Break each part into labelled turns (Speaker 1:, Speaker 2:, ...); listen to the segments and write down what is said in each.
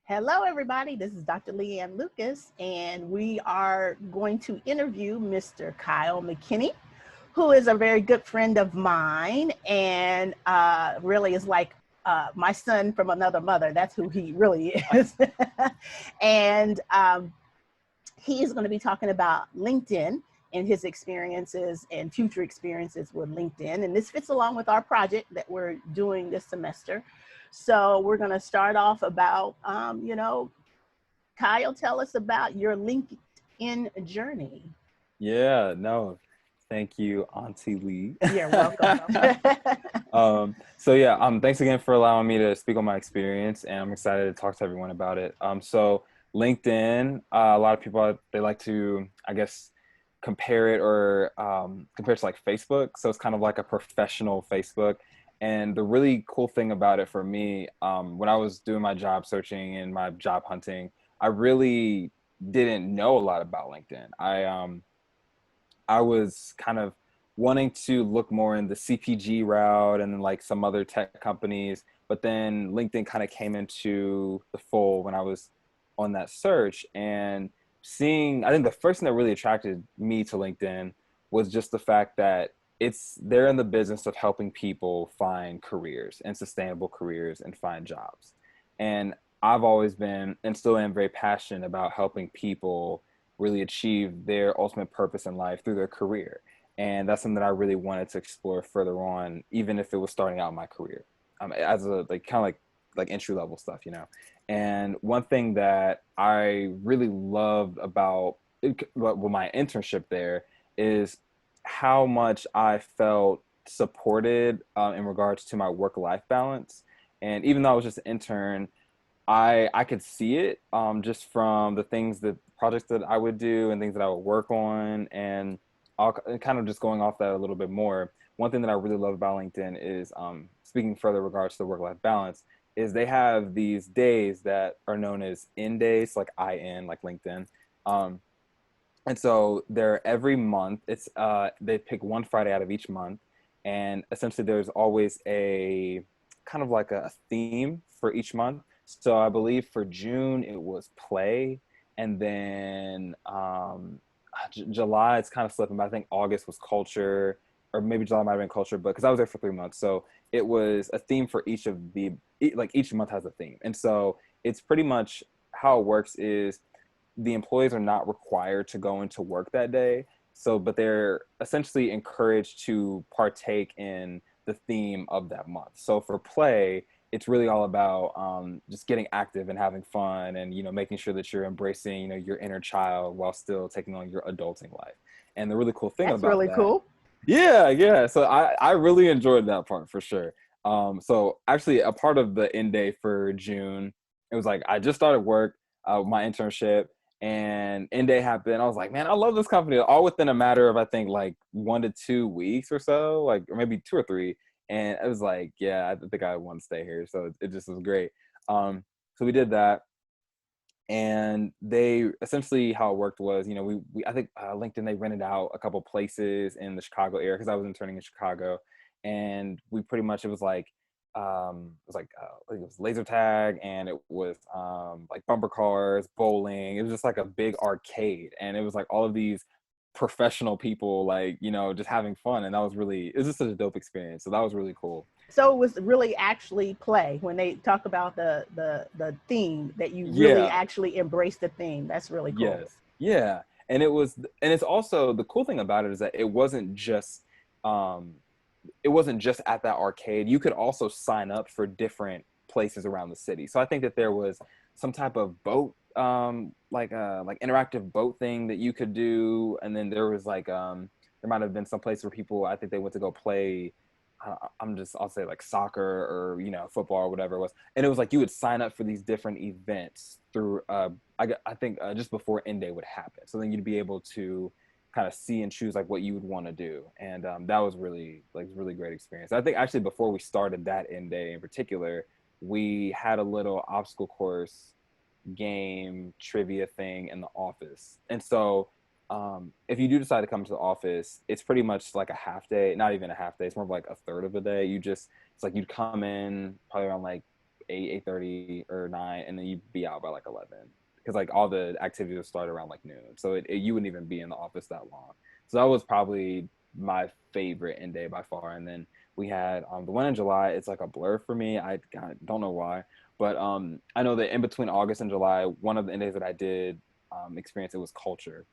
Speaker 1: Hello, everybody. This is Dr. Leanne Lucas, and we are going to interview Mr. Kyle McKinney, who is a very good friend of mine and really is like my son from another mother. That's who he really is. and he is going to be talking about LinkedIn and his experiences and future experiences with LinkedIn. And this fits along with our project that we're doing this semester. So we're going to start off about, Kyle, tell us about your LinkedIn journey.
Speaker 2: Yeah, no, thank you, Auntie Lee.
Speaker 1: You're welcome.
Speaker 2: Thanks again for allowing me to speak on my experience, and I'm excited to talk to everyone about it. So LinkedIn, a lot of people they like to, I guess, compare it or compare it to like Facebook. So it's kind of like a professional Facebook. And the really cool thing about it for me, when I was doing my job searching and my job hunting, I really didn't know a lot about LinkedIn. I was kind of wanting to look more in the CPG route and then like some other tech companies, but then LinkedIn kind of came into the fold when I was on that search and I think the first thing that really attracted me to LinkedIn was just the fact that they're in the business of helping people find careers and sustainable careers and find jobs. And I've always been and still am very passionate about helping people really achieve their ultimate purpose in life through their career. And that's something that I really wanted to explore further on, even if it was starting out my career, as a like kind of like entry level stuff, you know. And one thing that I really loved about my internship there is how much I felt supported in regards to my work life balance. And even though I was just an intern, I could see it just from the things that projects that I would do and things that I would work on, and kind of just going off that a little bit more. One thing that I really love about LinkedIn is speaking further regards to the work-life balance is they have these days that are known as in days, like IN, like LinkedIn. Um, and so they're every month. It's they pick one Friday out of each month, and essentially there's always a kind of like a theme for each month. So I believe for June it was play, and then July it's kind of slipping, but I think August was culture, or maybe July might have been culture, but because I was there for 3 months, so it was a theme for each of like each month has a theme, and so it's pretty much how it works is the employees are not required to go into work that day. So, but they're essentially encouraged to partake in the theme of that month. So for play, it's really all about just getting active and having fun, and making sure that you're embracing your inner child while still taking on your adulting life. And the really cool thing
Speaker 1: That's
Speaker 2: about
Speaker 1: really
Speaker 2: that,
Speaker 1: cool.
Speaker 2: yeah. So I really enjoyed that part for sure. So actually, a part of the end day for June, it was like I just started work, my internship, and end day happened. I was like, man, I love this company. All within a matter of I think like 1 to 2 weeks or so, like or maybe 2 or 3. And it was like, yeah, I think I want to stay here. So it just was great. So we did that, and they essentially how it worked was, we I think LinkedIn, they rented out a couple places in the Chicago area because I was interning in Chicago, and we pretty much it was like I think it was laser tag, and it was like bumper cars, bowling. It was just like a big arcade, and it was like all of these professional people like just having fun, and it was just such a dope experience. So that was really cool.
Speaker 1: So it was really actually play when they talk about the theme that you really
Speaker 2: Yeah.
Speaker 1: actually embrace the theme. That's really cool.
Speaker 2: Yes. Yeah. And it's also the cool thing about it is that um it wasn't just at that arcade. You could also sign up for different places around the city. So I think that there was some type of boat like interactive boat thing that you could do, and then there was there might have been some place where people, I think they went to go play, I'll say like soccer or football or whatever it was, and it was like you would sign up for these different events through I think just before end day would happen, so then you'd be able to kind of see and choose like what you would want to do. And that was really great experience. I think actually before we started that end day in particular, we had a little obstacle course game trivia thing in the office. And so if you do decide to come to the office, it's pretty much like a half day, not even a half day. It's more of like a third of a day. It's like you'd come in probably around like 8:30 or 9, and then you'd be out by like 11 because like all the activities would start around like noon. So you wouldn't even be in the office that long. So that was probably my favorite end day by far. And then we had the one in July. It's like a blur for me. Don't know why, but I know that in between August and July, one of the end days that I did experience, it was culture,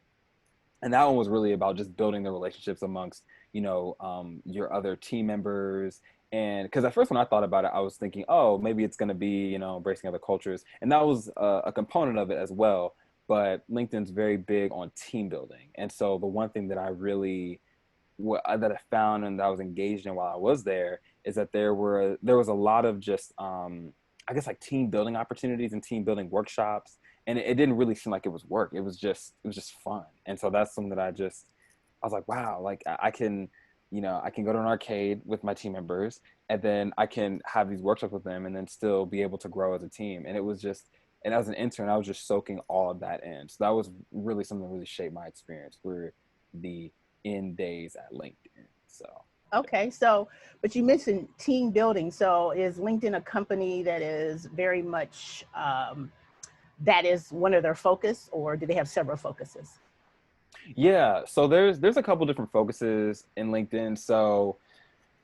Speaker 2: and that one was really about just building the relationships amongst your other team members. And because at first when I thought about it, I was thinking, oh, maybe it's going to be embracing other cultures, and that was a component of it as well. But LinkedIn's very big on team building, and so the one thing that I really that I found and that I was engaged in while I was there is that there was a lot of just I guess like team building opportunities and team building workshops, and it didn't really seem like it was work. It was just fun, and so that's something that I was like, wow, like I can I can go to an arcade with my team members, and then I can have these workshops with them, and then still be able to grow as a team. And it was just, and as an intern, I was just soaking all of that in. So that was really something that really shaped my experience. Were the in days at LinkedIn. So
Speaker 1: Okay, so, but you mentioned team building. So is LinkedIn a company that is very much, that is one of their focus, or do they have several focuses?
Speaker 2: yeah, so there's a couple different focuses in LinkedIn. So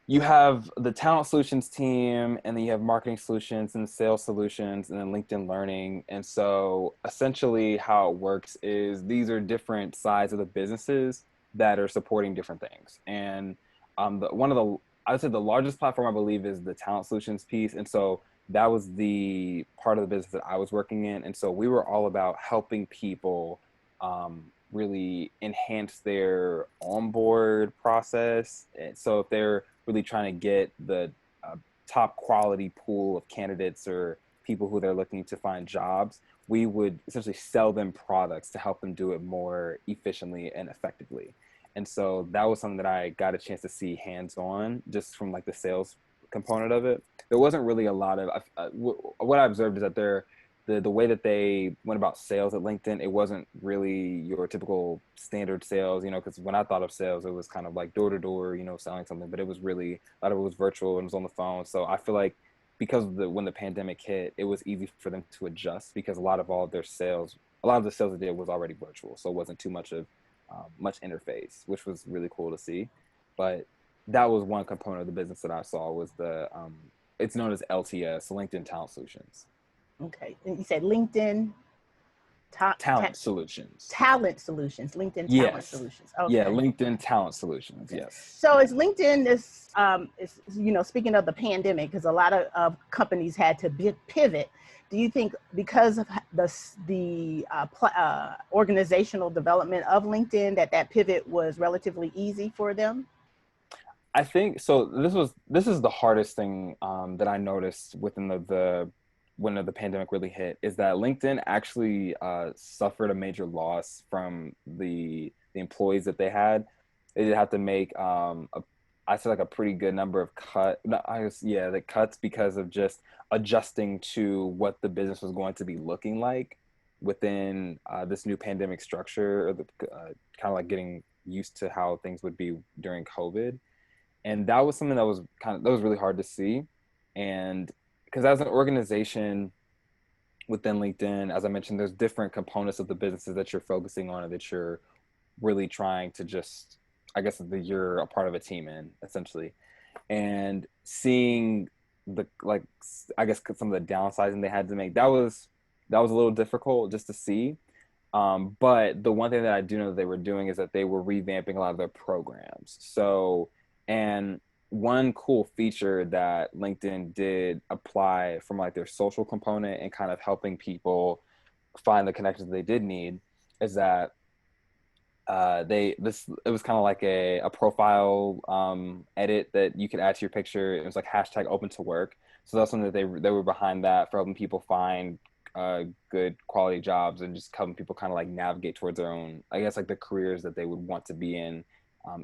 Speaker 2: you have the talent solutions team, and then you have marketing solutions and sales solutions, and then LinkedIn learning. And so essentially how it works is these are different sides of the businesses that are supporting different things. And one of the I would say the largest platform I believe is the talent solutions piece. And so that was the part of the business that I was working in. And so we were all about helping people really enhance their onboard process. And so if they're really trying to get the top quality pool of candidates or people who they're looking to find jobs, we would essentially sell them products to help them do it more efficiently and effectively. And so that was something that I got a chance to see hands on just from like the sales component of it. There wasn't really a lot of what I observed is that the way that they went about sales at LinkedIn, it wasn't really your typical standard sales, because when I thought of sales, it was kind of like door to door, selling something, but it was really, a lot of it was virtual and it was on the phone. So I feel like because when the pandemic hit, it was easy for them to adjust because a lot of the sales they did was already virtual. So it wasn't too much of much interface, which was really cool to see. But that was one component of the business that I saw was it's known as LTS, LinkedIn Talent Solutions.
Speaker 1: Okay, and you said LinkedIn ta- ta-
Speaker 2: Talent Solutions.
Speaker 1: Talent Solutions, LinkedIn Talent
Speaker 2: Yes.
Speaker 1: Solutions.
Speaker 2: Yeah,
Speaker 1: Okay.
Speaker 2: LinkedIn Talent Solutions.
Speaker 1: Okay.
Speaker 2: Yes.
Speaker 1: So is LinkedIn this, speaking of the pandemic, because a lot of companies had to pivot. Do you think because of the organizational development of LinkedIn that pivot was relatively easy for them?
Speaker 2: I think so. This is the hardest thing that I noticed within the when the pandemic really hit is that LinkedIn actually suffered a major loss from the employees that they had. They did have to make I feel like a pretty good number of no, I guess, yeah, the cuts because of just adjusting to what the business was going to be looking like within this new pandemic structure, or the kind of like getting used to how things would be during COVID. And that was something that was really hard to see. And because as an organization within LinkedIn, as I mentioned, there's different components of the businesses that you're focusing on and that you're really trying to just, I guess, that you're a part of a team in, essentially. And seeing the, like, I guess some of the downsizing they had to make, that was a little difficult just to see. But the one thing that I do know that they were doing is that they were revamping a lot of their programs. So, and one cool feature that LinkedIn did apply from like their social component and kind of helping people find the connections they did need is that it was kind of like a profile edit that you could add to your picture. It was like hashtag open to work. So that's something that they were behind that for helping people find good quality jobs and just helping people kind of like navigate towards their own, I guess, like the careers that they would want to be in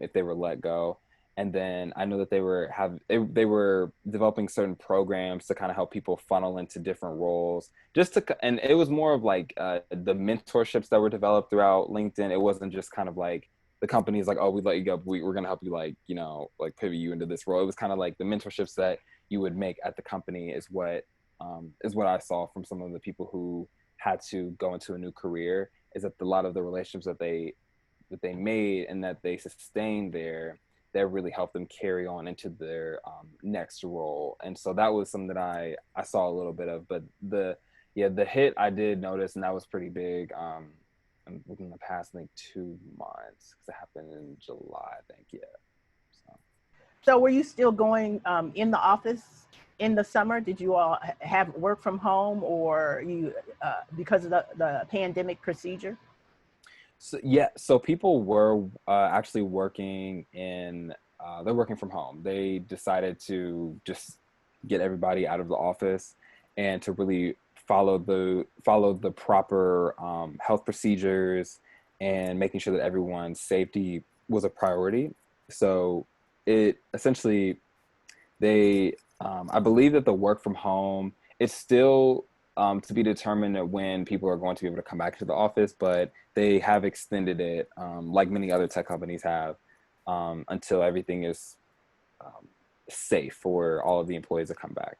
Speaker 2: if they were let go. And then I know that they were developing certain programs to kind of help people funnel into different roles. And it was more of like the mentorships that were developed throughout LinkedIn. It wasn't just kind of like the company's like, oh, we let you go, we're gonna help you like pivot you into this role. It was kind of like the mentorships that you would make at the company is what is what I saw from some of the people who had to go into a new career, is that a lot of the relationships that they made and that they sustained there, that really helped them carry on into their next role. And so that was something that I saw a little bit of. But the hit I did notice, and that was pretty big, within the past, I think, 2 months, because it happened in July, I think. Yeah. So.
Speaker 1: So were you still going in the office in the summer? Did you all have work from home, or you because of the pandemic procedure?
Speaker 2: So yeah, so people were actually working in they're working from home. They decided to just get everybody out of the office and to really follow the proper health procedures and making sure that everyone's safety was a priority. So it essentially they I believe that the work from home, it's still to be determined when people are going to be able to come back to the office, but they have extended it, like many other tech companies have, until everything is um, safe for all of the employees to come back.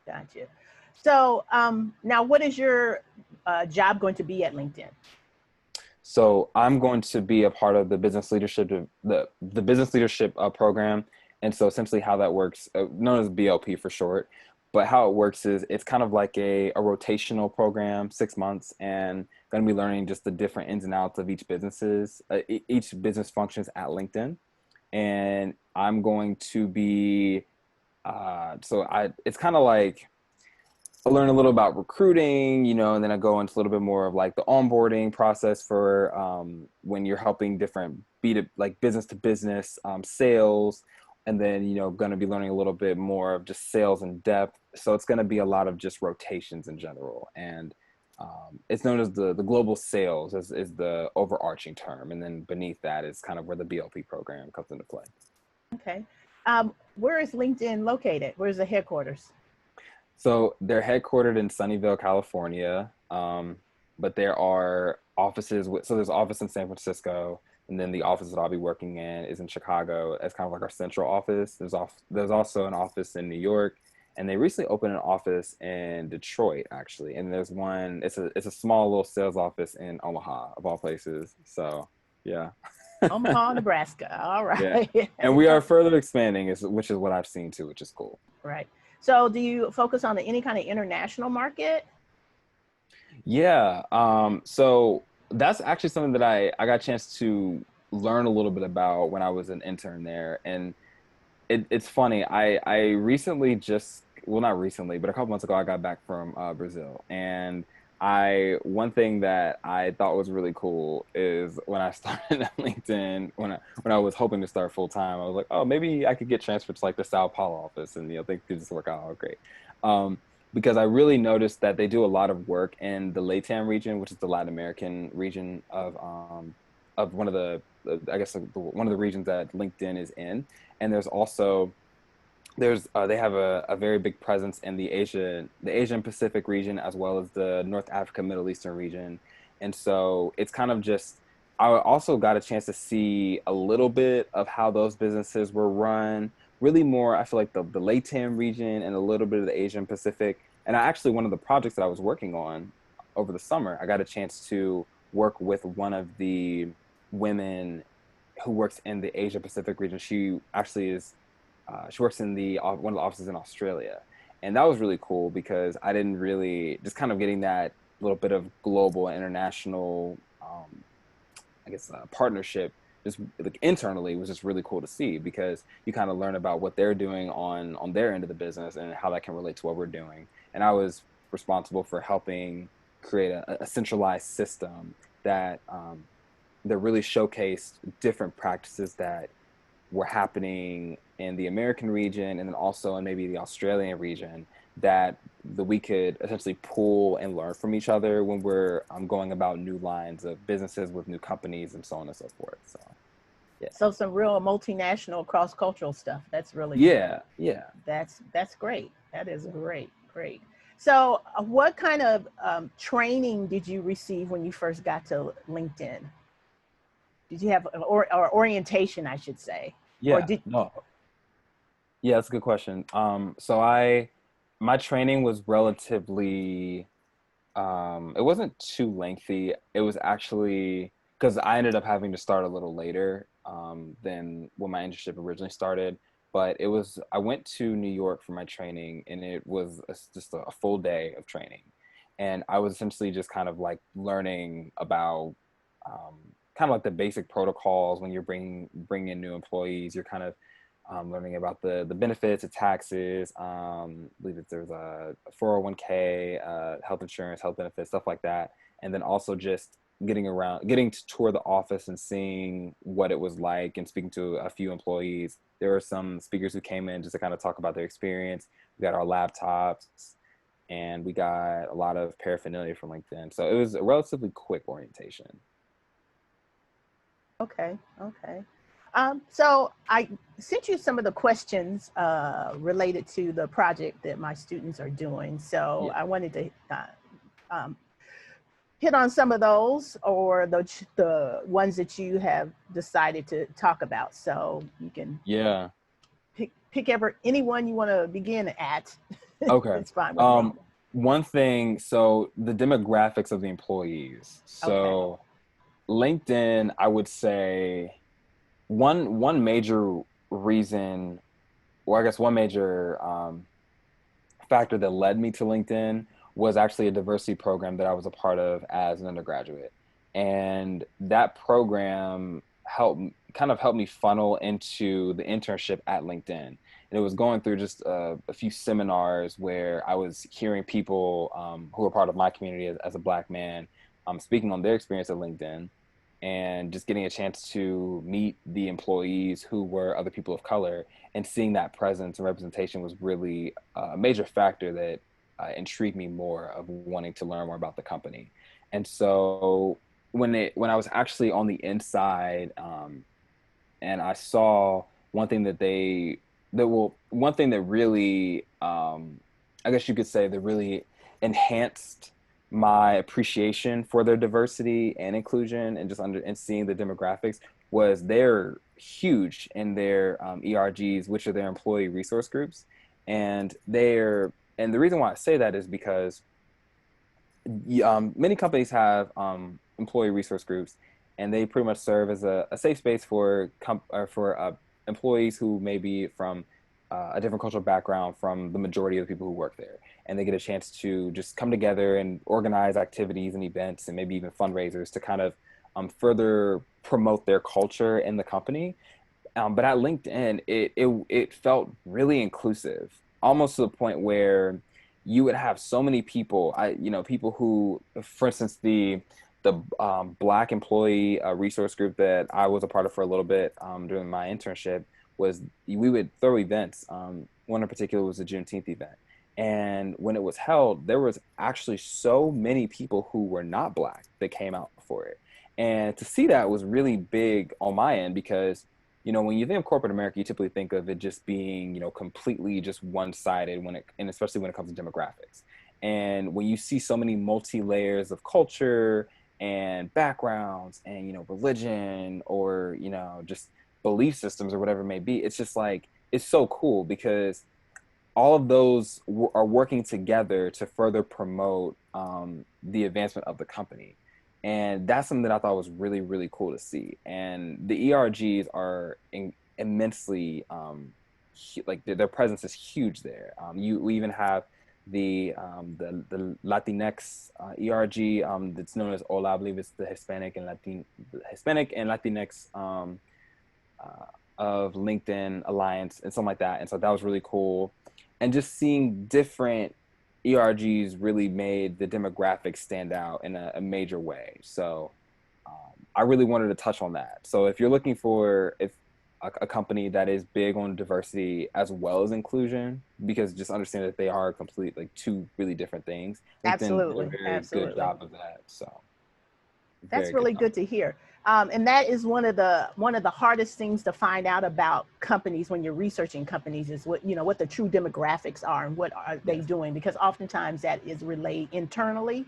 Speaker 1: Gotcha. So now, what is your job going to be at LinkedIn?
Speaker 2: So I'm going to be a part of the business leadership, the business leadership program. And so essentially how that works, known as BLP for short, but how it works is it's kind of like a rotational program, 6 months, and going to be learning just the different ins and outs of each business functions at LinkedIn. And I'm going to be, it's kind of like, I learn a little about recruiting, and then I go into a little bit more of like the onboarding process for when you're helping different like business to business sales, and then going to be learning a little bit more of just sales in depth. So it's going to be a lot of just rotations in general, and it's known as the global sales is the overarching term, and then beneath that is kind of where the BLP program comes into play.
Speaker 1: Okay. Where is LinkedIn located? Where's the headquarters?
Speaker 2: So they're headquartered in Sunnyvale, California, but there are offices. So there's an office in San Francisco, and then the office that I'll be working in is in Chicago. It's kind of like our central office. There's also an office in New York, and they recently opened an office in Detroit, actually. And there's one. It's a small little sales office in Omaha, of all places. So yeah,
Speaker 1: Omaha, Nebraska. All
Speaker 2: yeah.
Speaker 1: right.
Speaker 2: And we are further expanding, which is what I've seen too, which is cool.
Speaker 1: Right. So do you focus on any kind of international market?
Speaker 2: Yeah. So that's actually something that I got a chance to learn a little bit about when I was an intern there. And it's funny. I recently well, not recently, but a couple months ago, I got back from Brazil. And one thing that I thought was really cool is when I started at LinkedIn, when I was hoping to start full time, I was like, oh, maybe I could get transferred to like the Sao Paulo office, and things could just work out all great. Um, because I really noticed that they do a lot of work in the LATAM region, which is the Latin American region of one of I guess one of the regions that LinkedIn is in. And there's also they have a very big presence in the Asian Pacific region, as well as the North Africa Middle Eastern region. And so it's kind of just, I also got a chance to see a little bit of how those businesses were run, really more, I feel like the LATAM region and a little bit of the Asian Pacific. And one of the projects that I was working on over the summer, I got a chance to work with one of the women who works in the Asia Pacific region. She actually is she works in the one of the offices in Australia, and that was really cool because I didn't really just kind of getting that little bit of global and international, I guess, partnership just like internally was just really cool to see, because you kind of learn about what they're doing on their end of the business and how that can relate to what we're doing. And I was responsible for helping create a centralized system that really showcased different practices that were happening in the American region and then also in maybe the Australian region, that we could essentially pull and learn from each other when we're going about new lines of businesses with new companies and so on and so forth. So yeah.
Speaker 1: So some real multinational cross-cultural stuff.
Speaker 2: Yeah, yeah.
Speaker 1: That's great. That is great, great. So what kind of training did you receive when you first got to LinkedIn? Did you have or orientation, I should say, or
Speaker 2: Yeah,
Speaker 1: did
Speaker 2: no. Yeah, that's a good question. My training was relatively, it wasn't too lengthy. It was actually because I ended up having to start a little later, than when my internship originally started. But I went to New York for my training, and it was just a full day of training. And I was essentially just kind of like learning about, um, kind of like the basic protocols when you're bringing in new employees. You're kind of, learning about the benefits, the taxes. I believe that there's a 401k, health insurance, health benefits, stuff like that. And then also just getting to tour the office and seeing what it was like, and speaking to a few employees. There were some speakers who came in just to kind of talk about their experience. We got our laptops, and we got a lot of paraphernalia from LinkedIn. So it was a relatively quick orientation.
Speaker 1: Okay, okay. So I sent you some of the questions related to the project that my students are doing. So
Speaker 2: Yeah.
Speaker 1: I wanted to um, hit on some of those, or the ones that you have decided to talk about. So you can
Speaker 2: Yeah.
Speaker 1: pick ever any one you want to begin at.
Speaker 2: Okay.
Speaker 1: It's fine with me.
Speaker 2: Um, One thing, so the demographics of the employees.
Speaker 1: Okay.
Speaker 2: So LinkedIn, I would say one major reason, or I guess one major, factor that led me to LinkedIn was actually a diversity program that I was a part of as an undergraduate. And that program helped me funnel into the internship at LinkedIn. And it was going through just a few seminars where I was hearing people, who were part of my community as a Black man, speaking on their experience at LinkedIn, and just getting a chance to meet the employees who were other people of color, and seeing that presence and representation was really a major factor that intrigued me more of wanting to learn more about the company. And so when I was actually on the inside, and I saw one thing one thing that really, I guess you could say, that really enhanced my appreciation for their diversity and inclusion, and just and seeing the demographics, was they're huge in their, ERGs, which are their employee resource groups. And the reason why I say that is because, many companies have, employee resource groups, and they pretty much serve as a safe space for employees who may be from, a different cultural background from the majority of the people who work there, and they get a chance to just come together and organize activities and events, and maybe even fundraisers to kind of, further promote their culture in the company. But at LinkedIn, it felt really inclusive, almost to the point where you would have so many people. People who, for instance, the Black employee, resource group that I was a part of for a little bit, during my internship, was we would throw events. One in particular was a Juneteenth event, and when it was held, there was actually so many people who were not Black that came out for it. And to see that was really big on my end, because when you think of corporate America, you typically think of it just being, completely just one-sided, and especially when it comes to demographics. And when you see so many multi-layers of culture and backgrounds and, religion, or, just belief systems, or whatever it may be, it's just like, it's so cool, because all of those are working together to further promote, the advancement of the company. And that's something that I thought was really, really cool to see. And the ERGs are immensely, like their presence is huge there. We even have the Latinx, ERG, that's known as Hola. I believe it's the Hispanic and Latinx, of LinkedIn Alliance, and something like that. And so that was really cool. And just seeing different ERGs really made the demographics stand out in a major way. So, I really wanted to touch on that. So if you're looking for if a company that is big on diversity as well as inclusion, because just understand that they are complete, like, two really different things. LinkedIn did a
Speaker 1: Absolutely,
Speaker 2: very good
Speaker 1: absolutely.
Speaker 2: job of that. So
Speaker 1: That's
Speaker 2: very good
Speaker 1: really
Speaker 2: job.
Speaker 1: good to hear. And that is one of the hardest things to find out about companies when you're researching companies, is what the true demographics are and what are they
Speaker 2: Yes.
Speaker 1: doing, because oftentimes that is relayed internally,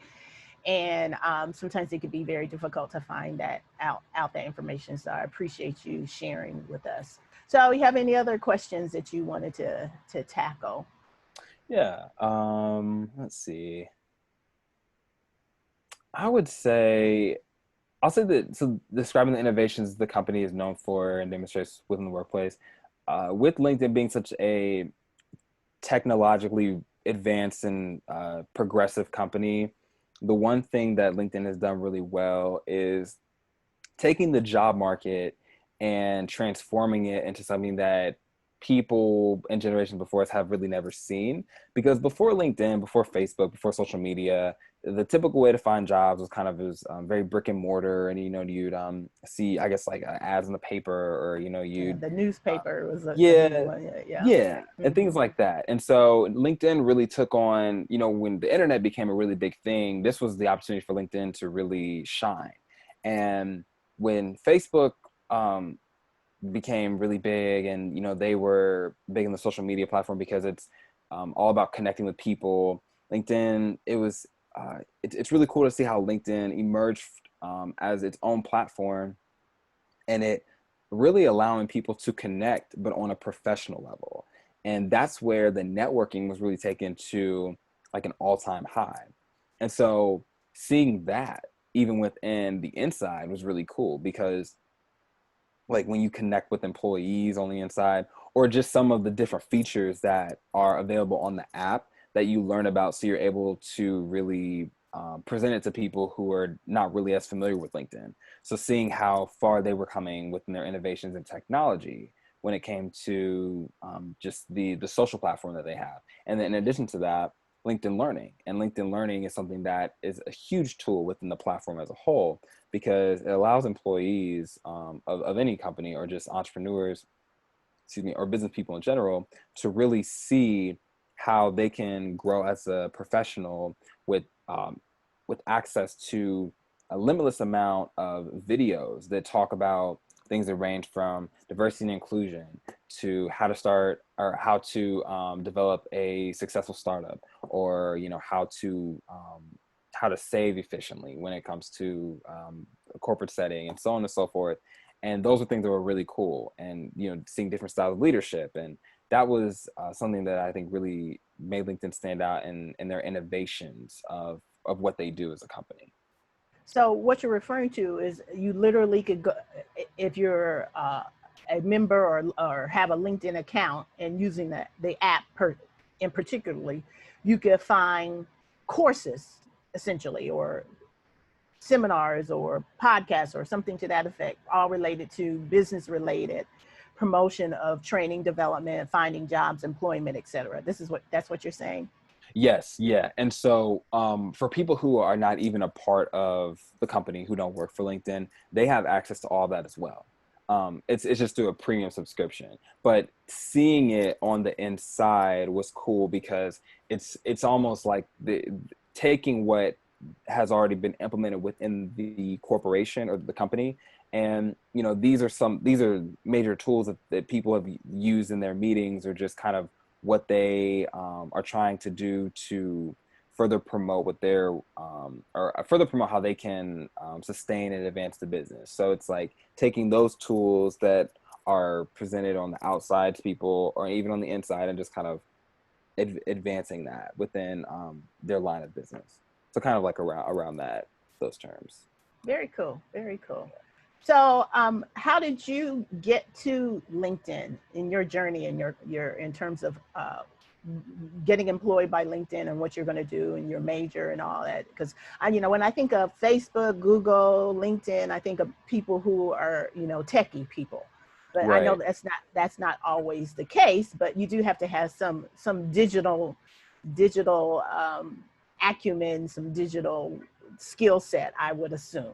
Speaker 1: and sometimes it can be very difficult to find that out that information. So I appreciate you sharing with us. So, you have any other questions that you wanted to tackle?
Speaker 2: Yeah. Let's see. I would say I'll say that, so describing the innovations the company is known for and demonstrates within the workplace, with LinkedIn being such a technologically advanced and progressive company, the one thing that LinkedIn has done really well is taking the job market and transforming it into something that people and generations before us have really never seen. Because before LinkedIn, before Facebook, before social media, the typical way to find jobs was kind of very brick and mortar, and you'd see, I guess, like ads in the paper, or
Speaker 1: Yeah,
Speaker 2: you'd
Speaker 1: the
Speaker 2: uh,
Speaker 1: newspaper was a big
Speaker 2: yeah,
Speaker 1: one. Yeah, yeah.
Speaker 2: yeah, and things
Speaker 1: Hmm.
Speaker 2: like that. And so LinkedIn really took on, when the internet became a really big thing, this was the opportunity for LinkedIn to really shine. And when Facebook um, became really big, and they were big in the social media platform because it's all about connecting with people. LinkedIn, it's really cool to see how LinkedIn emerged as its own platform, and it really allowing people to connect, but on a professional level. And that's where the networking was really taken to like an all-time high. And so seeing that even within the inside was really cool, because like when you connect with employees on the inside, or just some of the different features that are available on the app that you learn about, so you're able to really present it to people who are not really as familiar with LinkedIn. So seeing how far they were coming within their innovations in technology when it came to just the social platform that they have. And then in addition to that, LinkedIn Learning. And LinkedIn Learning is something that is a huge tool within the platform as a whole, because it allows employees of any company, or just entrepreneurs, excuse me, or business people in general, to really see how they can grow as a professional with access to a limitless amount of videos that talk about things that range from diversity and inclusion to how to start, or how to develop a successful startup, or how to save efficiently when it comes to a corporate setting, and so on and so forth. And those are things that were really cool, and seeing different styles of leadership. And that was something that I think really made LinkedIn stand out in their innovations of what they do as a company.
Speaker 1: So what you're referring to is you literally could go, if you're a member or have a LinkedIn account and using the app in particularly, you could find courses essentially, or seminars or podcasts or something to that effect, all related to business related promotion of training, development, finding jobs, employment, etc. That's what you're saying.
Speaker 2: Yes, yeah. And so for people who are not even a part of the company, who don't work for LinkedIn, they have access to all that as well. It's just through a premium subscription. But seeing it on the inside was cool, because it's almost like taking what has already been implemented within the corporation or the company. And these are major tools that people have used in their meetings, or just kind of what they are trying to do to further promote what they're or further promote how they can sustain and advance the business. So it's like taking those tools that are presented on the outside to people, or even on the inside, and just kind of advancing that within their line of business. So kind of like around that, those terms.
Speaker 1: Very cool. Very cool. So, how did you get to LinkedIn in your journey, and your in terms of getting employed by LinkedIn, and what you're going to do, and your major and all that? Because when I think of Facebook, Google, LinkedIn, I think of people who are techie people. But I know
Speaker 2: Right.
Speaker 1: that's not always the case. But you do have to have some digital acumen, some digital skill set, I would assume.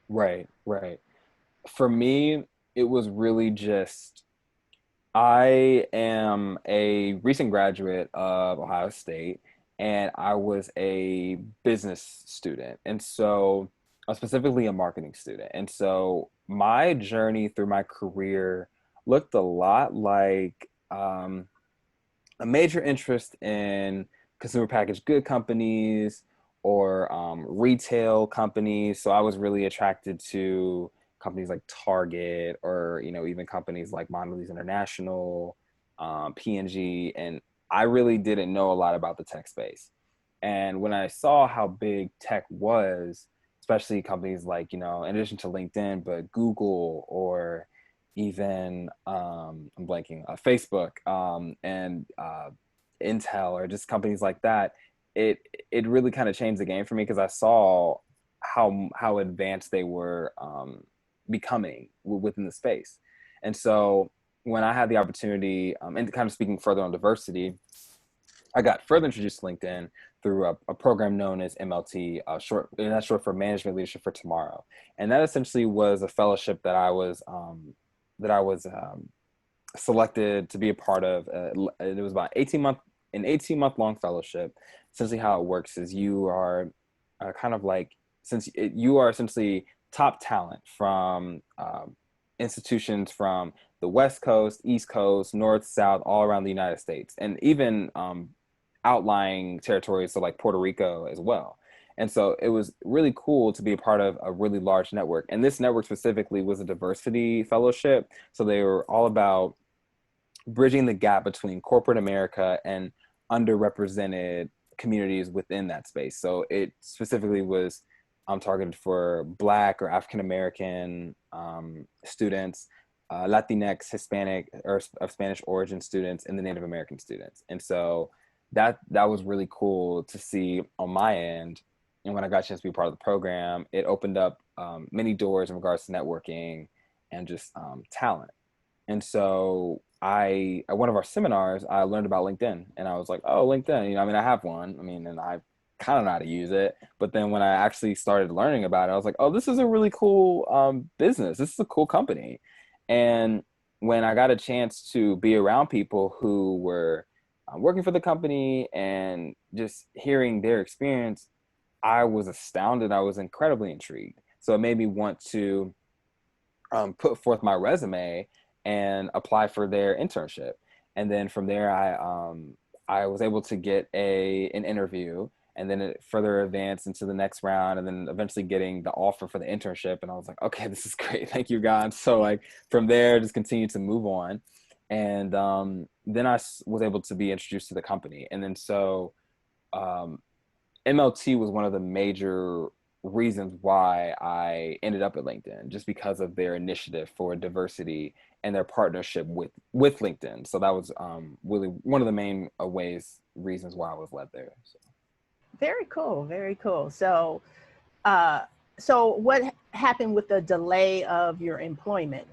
Speaker 2: Right. Right. For me, it was really just, I am a recent graduate of Ohio State, and I was a business student. And so, specifically a marketing student. And so, my journey through my career looked a lot like a major interest in consumer packaged good companies, or retail companies. So I was really attracted to companies like Target, or, even companies like Mondelez International, P&G. And I really didn't know a lot about the tech space. And when I saw how big tech was, especially companies like, in addition to LinkedIn, but Google, or even I'm blanking, Facebook, and Intel, or just companies like that, it it really kind of changed the game for me, because I saw how advanced they were becoming within the space. And so when I had the opportunity, and kind of speaking further on diversity, I got further introduced to LinkedIn through a program known as MLT, and that's short for Management Leadership for Tomorrow. And that essentially was a fellowship that I was selected to be a part of. It was about an 18-month long fellowship. Essentially, how it works is you are kind of like, you are essentially top talent from institutions from the West Coast, East Coast, North, South, all around the United States, and even outlying territories, so like Puerto Rico as well. And so it was really cool to be a part of a really large network. And this network specifically was a diversity fellowship. So they were all about bridging the gap between corporate America and underrepresented communities within that space. So it specifically was targeted for Black or African American students, Latinx, Hispanic, or of Spanish origin students, and the Native American students. And so that was really cool to see on my end. And when I got a chance to be part of the program, it opened up many doors in regards to networking and just talent. And so at one of our seminars, I learned about LinkedIn, and I was like, oh, LinkedIn, I have one. And I kind of know how to use it. But then when I actually started learning about it, I was like, oh, this is a really cool business. This is a cool company. And when I got a chance to be around people who were working for the company and just hearing their experience, I was astounded. I was incredibly intrigued. So it made me want to put forth my resume and apply for their internship. And then from there, I was able to get an interview, and then it further advanced into the next round, and then eventually getting the offer for the internship. And I was like, okay, this is great. Thank you, God. So like from there, just continued to move on. And then was able to be introduced to the company. And then so um, MLT was one of the major reasons why I ended up at LinkedIn, just because of their initiative for diversity and their partnership with LinkedIn. So that was really one of the main reasons why I was led there. So.
Speaker 1: Very cool. Very cool. Uh, so what happened with the delay of your employment?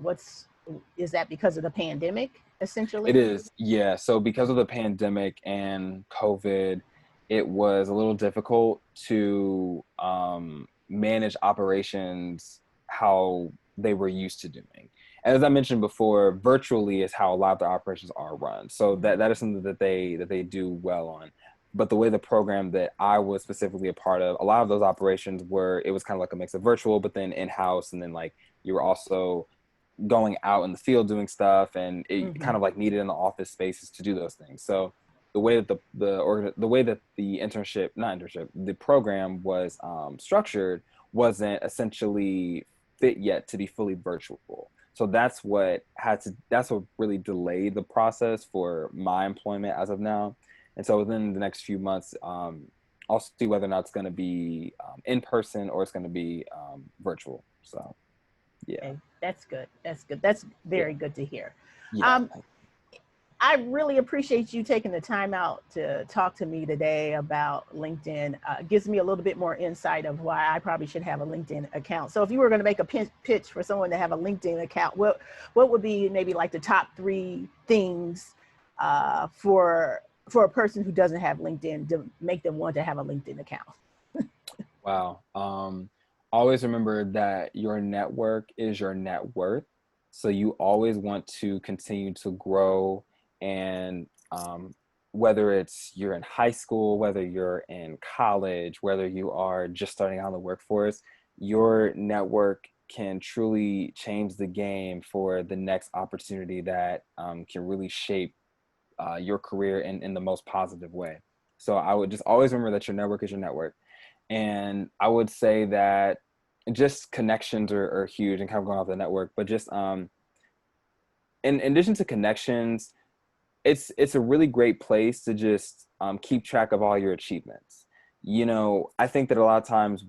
Speaker 1: Is that because of the pandemic,
Speaker 2: It
Speaker 1: essentially?
Speaker 2: is, yeah. So because of the pandemic and COVID, it was a little difficult to manage operations how they were used to doing. And as I mentioned before, virtually is how a lot of the operations are run. So that is something that they do well on. But the way the program that I was specifically a part of, a lot of those operations it was kind of like a mix of virtual, but then in-house, and then like you were also going out in the field doing stuff, and it
Speaker 1: Mm-hmm.
Speaker 2: kind of like needed in the office spaces to do those things. So the way that the way that the the program was structured wasn't essentially fit yet to be fully virtual. So that's what really delayed the process for my employment as of now. And so within the next few months, I'll see whether or not it's going to be in person, or it's going to be virtual. So yeah.
Speaker 1: Okay, that's good. That's good. That's
Speaker 2: Yeah.
Speaker 1: very good to hear.
Speaker 2: Yeah.
Speaker 1: Um, I really appreciate you taking the time out to talk to me today about LinkedIn. Gives me a little bit more insight of why I probably should have a LinkedIn account. So if you were going to make a pitch for someone to have a LinkedIn account, what would be maybe like the top 3 things for a person who doesn't have LinkedIn to make them want to have a LinkedIn account?
Speaker 2: Wow. Always remember that your network is your net worth. So you always want to continue to grow. And whether you're in high school, whether you're in college, whether you are just starting out in the workforce, your network can truly change the game for the next opportunity that can really shape your career in the most positive way. So I would just always remember that your network is your network. And I would say that just connections are huge and kind of going off the network, but just in addition to connections, it's a really great place to just keep track of all your achievements. You know, I think that a lot of times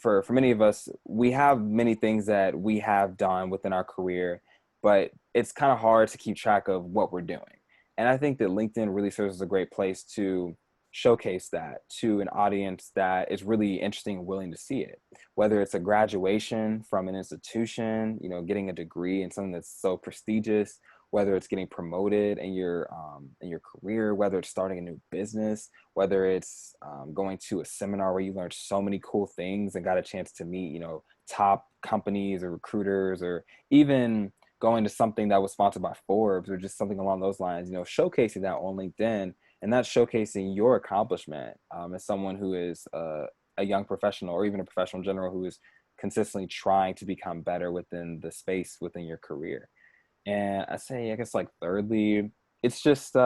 Speaker 2: for many of us, we have many things that we have done within our career, but it's kind of hard to keep track of what we're doing. And I think that LinkedIn really serves as a great place to showcase that to an audience that is really interesting and willing to see it. Whether it's a graduation from an institution, you know, getting a degree in something that's so prestigious, whether it's getting promoted in your career, whether it's starting a new business, whether it's going to a seminar where you learned so many cool things and got a chance to meet, you know, top companies or recruiters, or even going to something that was sponsored by Forbes or just something along those lines, you know, showcasing that on LinkedIn, and that's showcasing your accomplishment as someone who is a young professional or even a professional in general who is consistently trying to become better within the space within your career. And I say, I guess like thirdly, it's just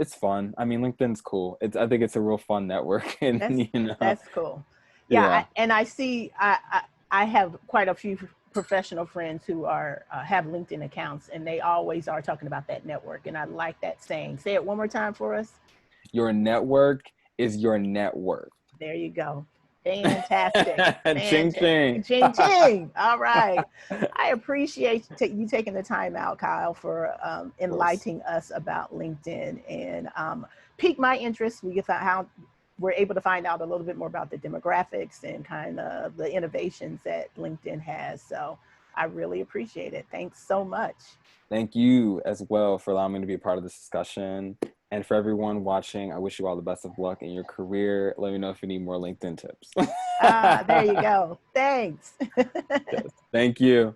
Speaker 2: it's fun. I mean, LinkedIn's cool. I think it's a real fun network, and
Speaker 1: That's
Speaker 2: you know,
Speaker 1: that's cool. Yeah,
Speaker 2: yeah,
Speaker 1: and I see. I have quite a few professional friends who are have LinkedIn accounts, and they always are talking about that network. And I like that saying. Say it one more time for us.
Speaker 2: your network is your net worth.
Speaker 1: There you go. Fantastic.
Speaker 2: Ching
Speaker 1: Fantastic.
Speaker 2: ching.
Speaker 1: Ching ching. All right. I appreciate you taking the time out, Kyle, for
Speaker 2: Of course.
Speaker 1: enlightening us about LinkedIn and piqued my interest. We found how we're able to find out a little bit more about the demographics and kind of the innovations that LinkedIn has. So I really appreciate it. Thanks so much.
Speaker 2: Thank you as well for allowing me to be a part of this discussion. And for everyone watching, I wish you all the best of luck in your career. Let me know if you need more LinkedIn tips.
Speaker 1: There you go. Thanks.
Speaker 2: Yes. Thank you.